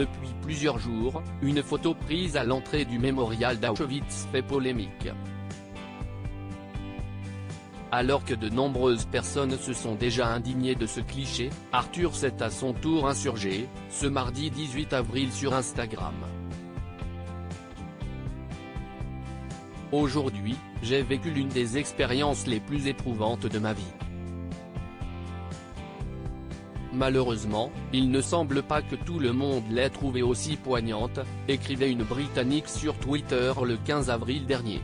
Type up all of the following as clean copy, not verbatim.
Depuis plusieurs jours, une photo prise à l'entrée du mémorial d'Auschwitz fait polémique. Alors que de nombreuses personnes se sont déjà indignées de ce cliché, Arthur s'est à son tour insurgé, ce mardi 18 avril sur Instagram. Aujourd'hui, j'ai vécu l'une des expériences les plus éprouvantes de ma vie. Malheureusement, il ne semble pas que tout le monde l'ait trouvée aussi poignante, écrivait une Britannique sur Twitter le 15 avril dernier.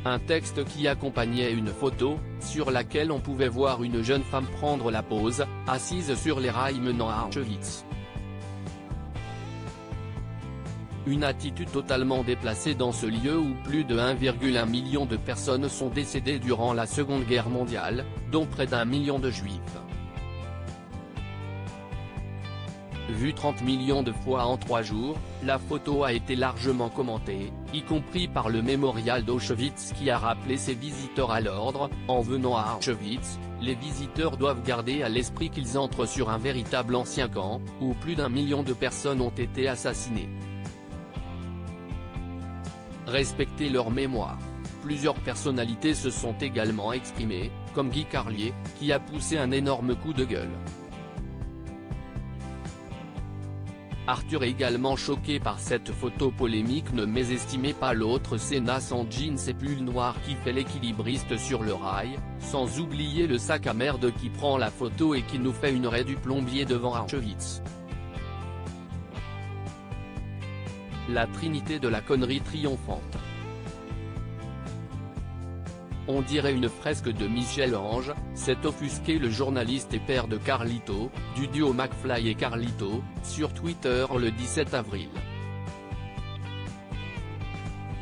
Un texte qui accompagnait une photo, sur laquelle on pouvait voir une jeune femme prendre la pose, assise sur les rails menant à Auschwitz. Une attitude totalement déplacée dans ce lieu où plus de 1,1 million de personnes sont décédées durant la Seconde Guerre mondiale, dont près d'1 million de juifs. Vue 30 millions de fois en 3 jours, la photo a été largement commentée, y compris par le mémorial d'Auschwitz qui a rappelé ses visiteurs à l'ordre. En venant à Auschwitz, les visiteurs doivent garder à l'esprit qu'ils entrent sur un véritable ancien camp, où plus d'1 million de personnes ont été assassinées. Respecter leur mémoire. Plusieurs personnalités se sont également exprimées, comme Guy Carlier, qui a poussé un énorme coup de gueule. Arthur également choqué par cette photo polémique ne mésestimez pas l'autre Sénas en jeans et pull noir qui fait l'équilibriste sur le rail, sans oublier le sac à merde qui prend la photo et qui nous fait une raie du plombier devant Auschwitz. La trinité de la connerie triomphante. On dirait une fresque de Michel-Ange, s'est offusqué le journaliste et père de Carlito, du duo McFly et Carlito, sur Twitter le 17 avril.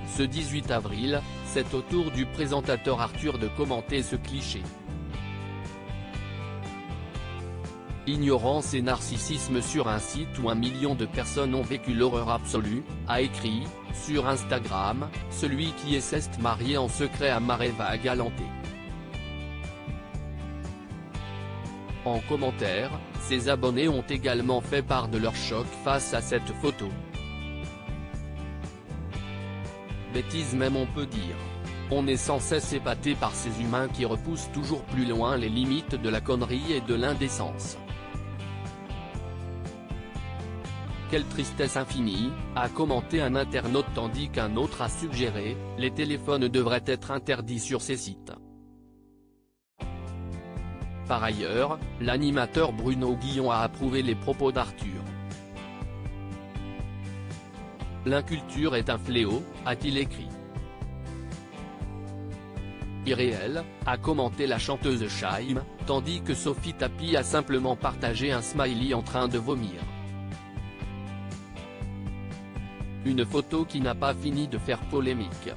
Ce 18 avril, c'est au tour du présentateur Arthur de commenter ce cliché. Ignorance et narcissisme sur un site où 1 million de personnes ont vécu l'horreur absolue, a écrit, sur Instagram, celui qui s'est marié en secret à Mareva Galanté. En commentaire, ses abonnés ont également fait part de leur choc face à cette photo. Bêtise même on peut dire. On est sans cesse épaté par ces humains qui repoussent toujours plus loin les limites de la connerie et de l'indécence. Quelle tristesse infinie, a commenté un internaute tandis qu'un autre a suggéré, les téléphones devraient être interdits sur ces sites. Par ailleurs, l'animateur Bruno Guillon a approuvé les propos d'Arthur. L'inculture est un fléau, a-t-il écrit. Irréel, a commenté la chanteuse Chaim, tandis que Sophie Tapie a simplement partagé un smiley en train de vomir. Une photo qui n'a pas fini de faire polémique.